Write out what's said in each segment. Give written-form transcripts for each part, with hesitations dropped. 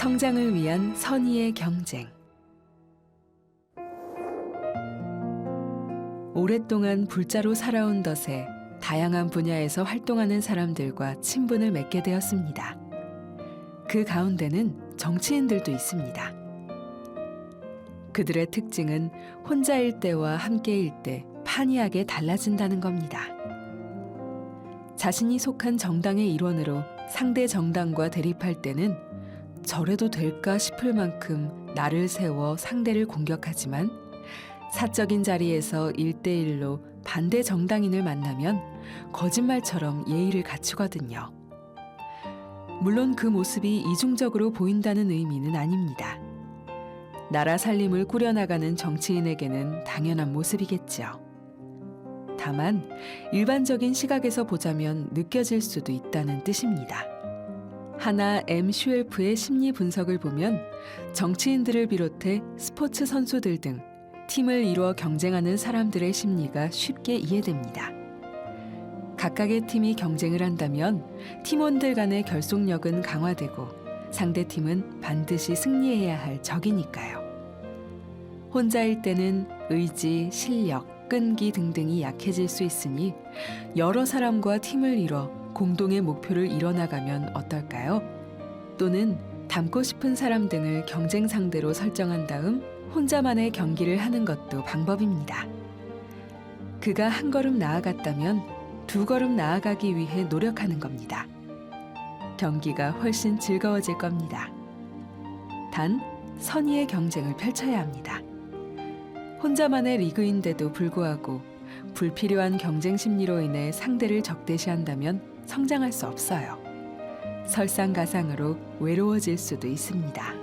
성장을 위한 선의의 경쟁. 오랫동안 불자로 살아온 덫에 다양한 분야에서 활동하는 사람들과 친분을 맺게 되었습니다. 그 가운데는 정치인들도 있습니다. 그들의 특징은 혼자일 때와 함께일 때 판이하게 달라진다는 겁니다. 자신이 속한 정당의 일원으로 상대 정당과 대립할 때는 저래도 될까 싶을 만큼 나를 세워 상대를 공격하지만 사적인 자리에서 1대1로 반대 정당인을 만나면 거짓말처럼 예의를 갖추거든요. 물론 그 모습이 이중적으로 보인다는 의미는 아닙니다. 나라 살림을 꾸려나가는 정치인에게는 당연한 모습이겠죠. 다만 일반적인 시각에서 보자면 느껴질 수도 있다는 뜻입니다. 하나 M. 슈엘프의 심리 분석을 보면 정치인들을 비롯해 스포츠 선수들 등 팀을 이루어 경쟁하는 사람들의 심리가 쉽게 이해됩니다. 각각의 팀이 경쟁을 한다면 팀원들 간의 결속력은 강화되고 상대팀은 반드시 승리해야 할 적이니까요. 혼자일 때는 의지, 실력, 끈기 등등이 약해질 수 있으니 여러 사람과 팀을 이뤄 공동의 목표를 이뤄나가면 어떨까요? 또는 닮고 싶은 사람 등을 경쟁 상대로 설정한 다음 혼자만의 경기를 하는 것도 방법입니다. 그가 한 걸음 나아갔다면 두 걸음 나아가기 위해 노력하는 겁니다. 경기가 훨씬 즐거워질 겁니다. 단, 선의의 경쟁을 펼쳐야 합니다. 혼자만의 리그인데도 불구하고 불필요한 경쟁 심리로 인해 상대를 적대시한다면 성장할 수 없어요. 설상가상으로 외로워질 수도 있습니다.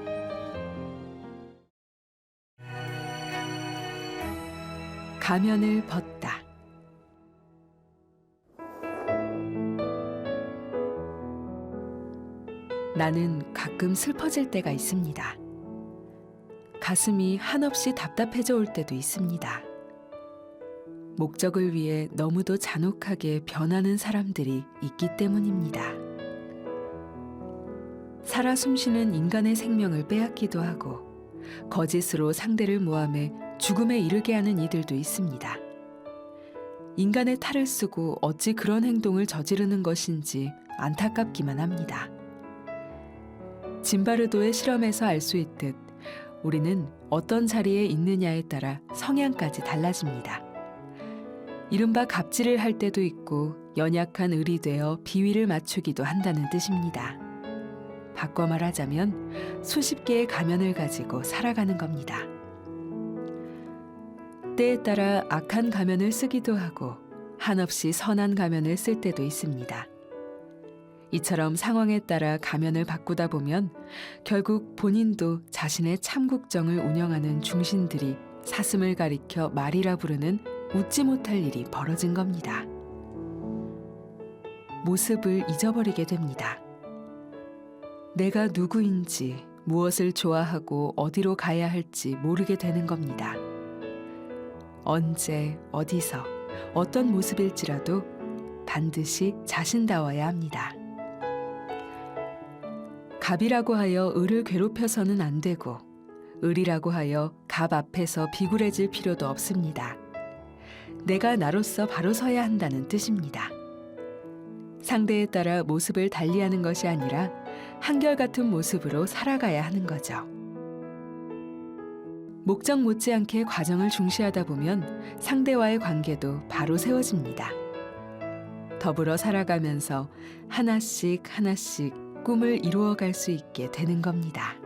가면을 벗다. 나는 가끔 슬퍼질 때가 있습니다. 가슴이 한없이 답답해져 올 때도 있습니다. 목적을 위해 너무도 잔혹하게 변하는 사람들이 있기 때문입니다. 살아 숨쉬는 인간의 생명을 빼앗기도 하고 거짓으로 상대를 모함해 죽음에 이르게 하는 이들도 있습니다. 인간의 탈을 쓰고 어찌 그런 행동을 저지르는 것인지 안타깝기만 합니다. 짐바르도의 실험에서 알 수 있듯 우리는 어떤 자리에 있느냐에 따라 성향까지 달라집니다. 이른바 갑질을 할 때도 있고 연약한 을이 되어 비위를 맞추기도 한다는 뜻입니다. 바꿔 말하자면 수십 개의 가면을 가지고 살아가는 겁니다. 때에 따라 악한 가면을 쓰기도 하고 한없이 선한 가면을 쓸 때도 있습니다. 이처럼 상황에 따라 가면을 바꾸다 보면 결국 본인도 자신의 참국정을 운영하는 중신들이 사슴을 가리켜 말이라 부르는 웃지 못할 일이 벌어진 겁니다. 모습을 잊어버리게 됩니다. 내가 누구인지, 무엇을 좋아하고 어디로 가야 할지 모르게 되는 겁니다. 언제, 어디서, 어떤 모습일지라도 반드시 자신다워야 합니다. 갑이라고 하여 을을 괴롭혀서는 안 되고 을이라고 하여 갑 앞에서 비굴해질 필요도 없습니다. 내가 나로서 바로 서야 한다는 뜻입니다. 상대에 따라 모습을 달리하는 것이 아니라 한결같은 모습으로 살아가야 하는 거죠. 목적 못지않게 과정을 중시하다 보면 상대와의 관계도 바로 세워집니다. 더불어 살아가면서 하나씩 하나씩 꿈을 이루어갈 수 있게 되는 겁니다.